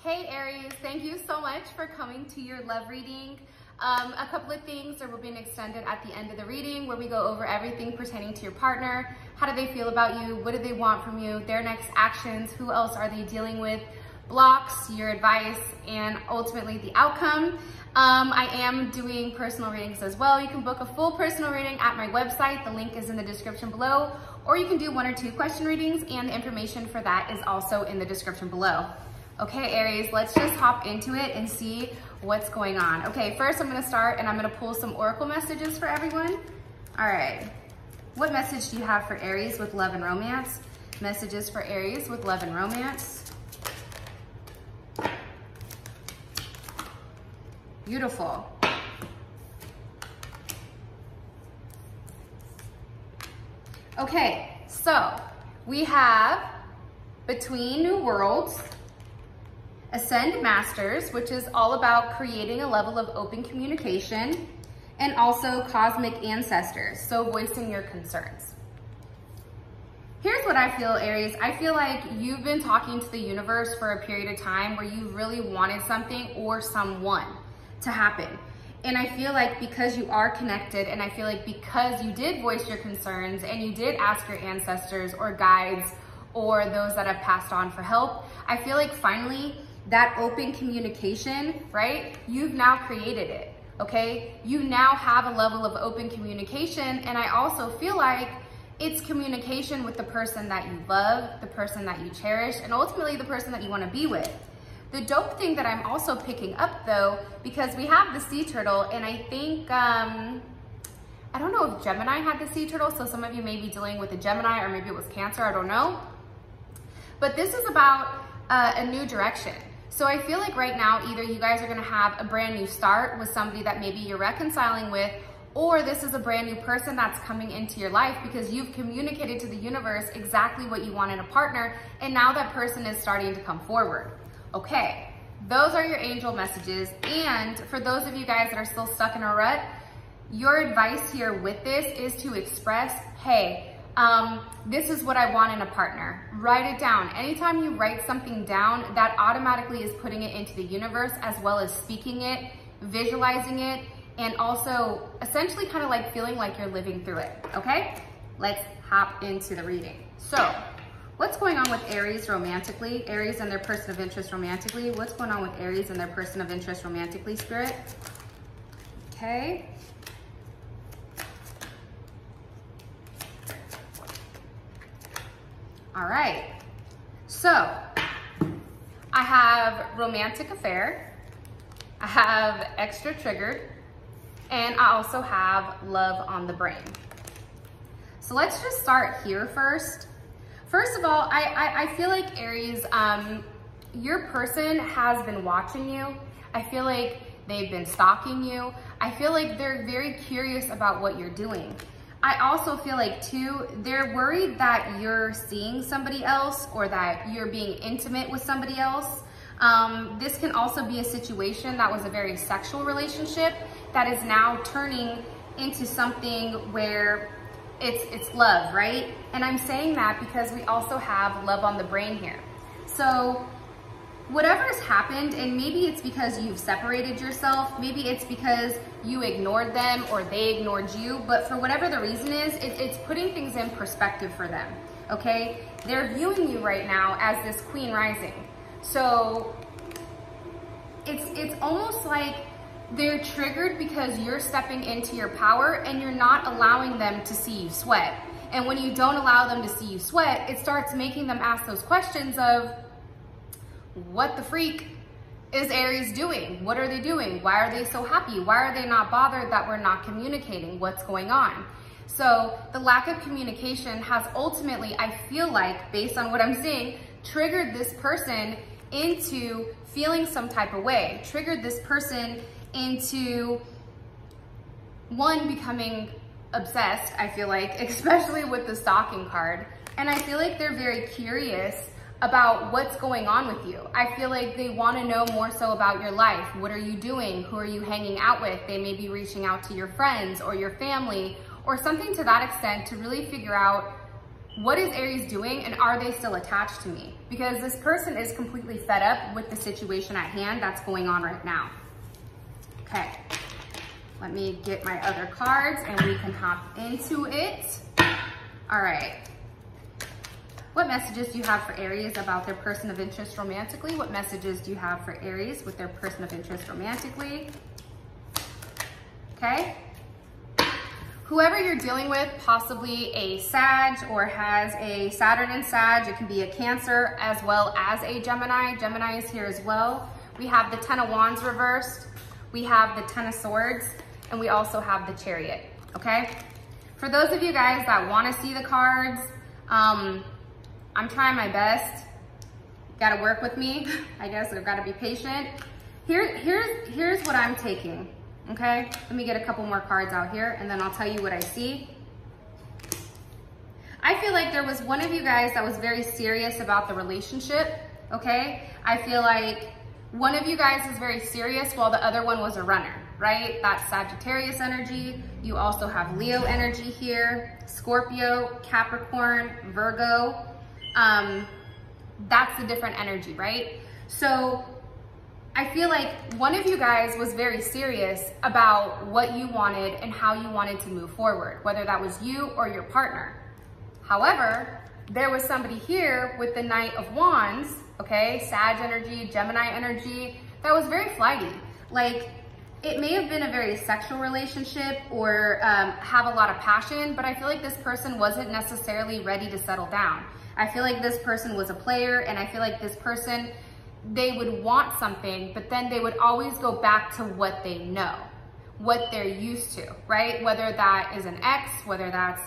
Hey Aries, thank you so much for coming to your love reading. A couple of things will be extended at the end of the reading where we go over everything pertaining to your partner. How do they feel about you? What do they want from you? Their next actions? Who else are they dealing with? Blocks, your advice, and ultimately the outcome. I am doing personal readings as well. You can book a full personal reading at my website. The link is in the description below. Or you can do 1 or 2 question readings, and the information for that is also in the description below. Okay, Aries, let's just hop into it and see what's going on. Okay, first I'm gonna start and I'm gonna pull some oracle messages for everyone. All right, what message do you have for Aries with love and romance? Messages for Aries with love and romance. Beautiful. Okay, so we have Between New Worlds, Ascend Masters, which is all about creating a level of open communication, and also Cosmic Ancestors, so voicing your concerns. Here's what I feel, Aries. I feel like you've been talking to the universe for a period of time where you really wanted something or someone to happen. And I feel like because you are connected, and I feel like because you did voice your concerns and you did ask your ancestors or guides or those that have passed on for help, I feel like finally that open communication, right? You've now created it, okay? You now have a level of open communication, and I also feel like it's communication with the person that you love, the person that you cherish, and ultimately the person that you want to be with. The dope thing that I'm also picking up though, because we have the sea turtle, and I think, I don't know if Gemini had the sea turtle, so some of you may be dealing with a Gemini, or maybe it was Cancer, I don't know. But this is about a new direction. So I feel like right now, either you guys are gonna have a brand new start with somebody that maybe you're reconciling with, or this is a brand new person that's coming into your life because you've communicated to the universe exactly what you want in a partner, and now that person is starting to come forward. Okay, those are your angel messages. And for those of you guys that are still stuck in a rut, your advice here with this is to express, hey, this is what I want in a partner. Write it down. Anytime you write something down, that automatically is putting it into the universe, as well as speaking it, visualizing it, and also essentially kind of like feeling like you're living through it, okay? Let's hop into the reading. So, what's going on with Aries romantically? Aries and their person of interest romantically. What's going on with Aries and their person of interest romantically, Spirit? Okay. All right, so I have romantic affair, I have extra triggered, and I also have love on the brain. So let's just start here first. First of all, I feel like Aries, your person has been watching you. I feel like they've been stalking you. I feel like they're very curious about what you're doing. I also feel like too, they're worried that you're seeing somebody else or that you're being intimate with somebody else. This can also be a situation that was a very sexual relationship that is now turning into something where it's love, right? And I'm saying that because we also have love on the brain here. So whatever's happened, and maybe it's because you've separated yourself, maybe it's because you ignored them or they ignored you, but for whatever the reason is, it's putting things in perspective for them, okay? They're viewing you right now as this queen rising. So it's almost like they're triggered because you're stepping into your power and you're not allowing them to see you sweat. And when you don't allow them to see you sweat, it starts making them ask those questions of, what the freak is Aries doing? What are they doing? Why are they so happy? Why are they not bothered that we're not communicating? What's going on? So the lack of communication has ultimately, I feel like, based on what I'm seeing, triggered this person into feeling some type of way, triggered this person into, one, becoming obsessed, I feel like, especially with the stalking card. And I feel like they're very curious about what's going on with you. I feel like they want to know more so about your life. What are you doing? Who are you hanging out with? They may be reaching out to your friends or your family or something to that extent to really figure out What is Aries doing, and are they still attached to me? Because this person is completely fed up with the situation at hand that's going on right now. Okay, let me get my other cards and we can hop into it. All right. What messages do you have for Aries about their person of interest romantically? What messages do you have for Aries with their person of interest romantically? Okay. Whoever you're dealing with, possibly a Sag or has a Saturn in Sag, it can be a Cancer as well as a Gemini. Gemini is here as well. We have the Ten of Wands reversed. We have the Ten of Swords, and we also have the Chariot, okay? For those of you guys that wanna see the cards, I'm trying my best. Gotta work with me, I guess. I've gotta be patient. Here's what I'm taking. Okay, let me get a couple more cards out here and then I'll tell you what I see. I feel like there was one of you guys that was very serious about the relationship, okay? I feel like one of you guys is very serious while the other one was a runner, right? That's Sagittarius energy. You also have Leo energy here, Scorpio, Capricorn, Virgo. That's the different energy, right? So I feel like one of you guys was very serious about what you wanted and how you wanted to move forward, whether that was you or your partner. However, there was somebody here with the Knight of Wands, okay, Sag energy, Gemini energy, that was very flighty. Like, it may have been a very sexual relationship or have a lot of passion, but I feel like this person wasn't necessarily ready to settle down. I feel like this person was a player, and I feel like this person, they would want something, but then they would always go back to what they know, what they're used to, right? Whether that is an ex, whether that's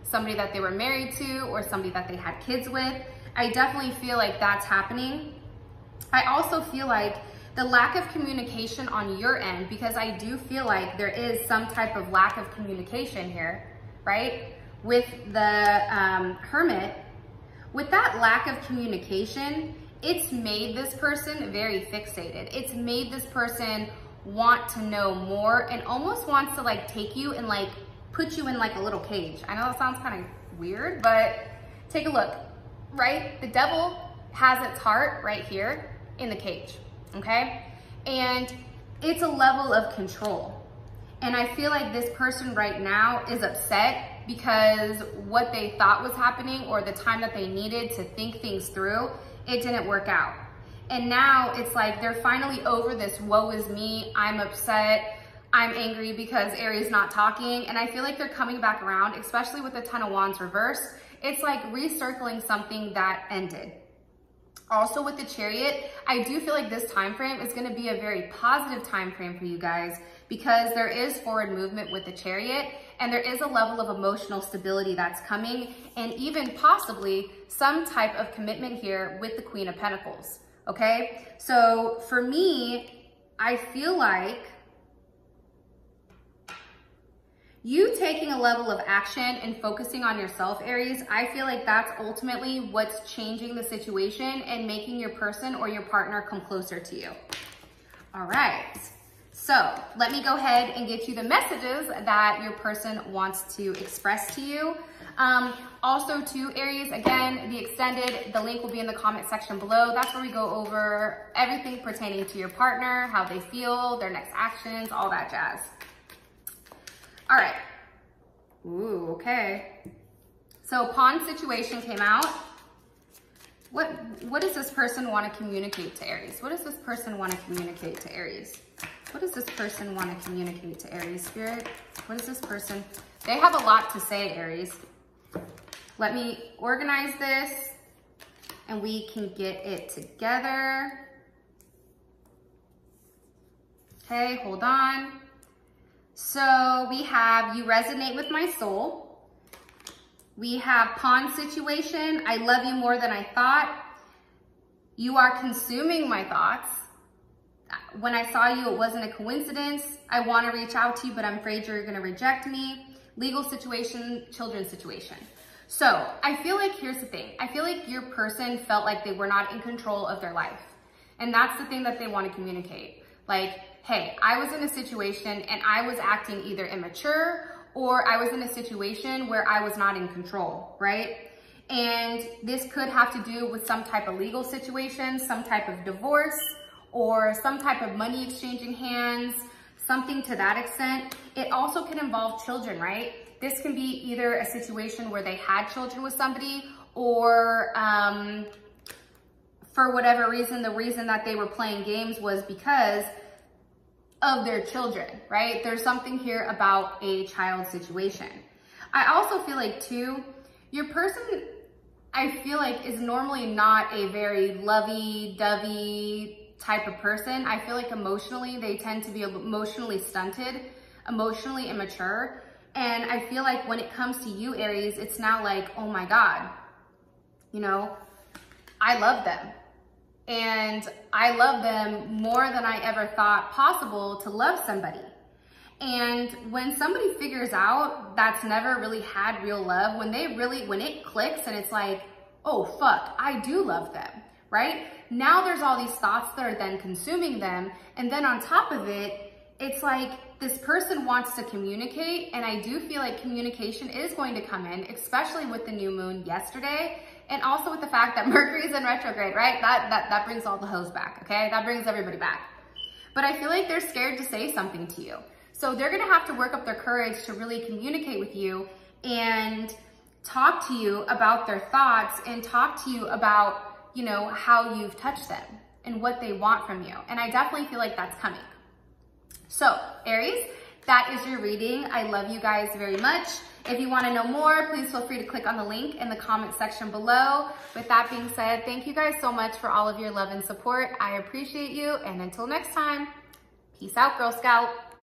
somebody that they were married to or somebody that they had kids with. I definitely feel like that's happening. I also feel like the lack of communication on your end, because I do feel like there is some type of lack of communication here, right? With the Hermit, with that lack of communication, it's made this person very fixated. It's made this person want to know more and almost wants to like take you and like put you in like a little cage. I know that sounds kind of weird, but take a look, right? The devil has its heart right here in the cage, okay? And it's a level of control. And I feel like this person right now is upset because what they thought was happening or the time that they needed to think things through, it didn't work out. And now it's like they're finally over this woe is me, I'm upset, I'm angry because Aries not talking. And I feel like they're coming back around, especially with the Ten of Wands reverse. It's like recircling something that ended. Also with the Chariot, I do feel like this time frame is going to be a very positive time frame for you guys because there is forward movement with the Chariot and there is a level of emotional stability that's coming and even possibly some type of commitment here with the Queen of Pentacles, okay? So for me, I feel like you taking a level of action and focusing on yourself, Aries, I feel like that's ultimately what's changing the situation and making your person or your partner come closer to you. All right, so let me go ahead and get you the messages that your person wants to express to you. Also to Aries, again, the extended, the link will be in the comment section below. That's where we go over everything pertaining to your partner, how they feel, their next actions, all that jazz. All right. Ooh, okay. So pawn situation came out. What does this person want to communicate to Aries? What does this person want to communicate to Aries? What does this person want to communicate to Aries, Spirit? What is this person? They have a lot to say, Aries. Let me organize this and we can get it together. Okay, hold on. So we have, you resonate with my soul. We have pawn situation. I love you more than I thought. You are consuming my thoughts. When I saw you, it wasn't a coincidence. I want to reach out to you, but I'm afraid you're going to reject me. Legal situation, children's situation. So I feel like, here's the thing. I feel like your person felt like they were not in control of their life. And that's the thing that they want to communicate. Like, hey, I was in a situation and I was acting either immature or I was in a situation where I was not in control, right? And this could have to do with some type of legal situation, some type of divorce, or some type of money exchanging hands, something to that extent. It also can involve children, right? This can be either a situation where they had children with somebody, or for whatever reason, the reason that they were playing games was because of their children, right? There's something here about a child situation. I also feel like too, your person, I feel like, is normally not a very lovey-dovey type of person. I feel like emotionally, they tend to be emotionally stunted, emotionally immature. And I feel like when it comes to you, Aries, it's now like, oh my God, you know, I love them. And I love them more than I ever thought possible to love somebody. And when somebody figures out that's never really had real love, when it clicks and it's like, oh fuck, I do love them, right? Now there's all these thoughts that are then consuming them. And then on top of it, it's like this person wants to communicate. And I do feel like communication is going to come in, especially with the new moon yesterday. And also with the fact that Mercury's in retrograde, right? That brings all the hoes back, okay? That brings everybody back. But I feel like they're scared to say something to you. So they're gonna have to work up their courage to really communicate with you and talk to you about their thoughts and talk to you about, you know, how you've touched them and what they want from you. And I definitely feel like that's coming. So Aries, that is your reading. I love you guys very much. If you want to know more, please feel free to click on the link in the comment section below. With that being said, thank you guys so much for all of your love and support. I appreciate you. And until next time, peace out, Girl Scout.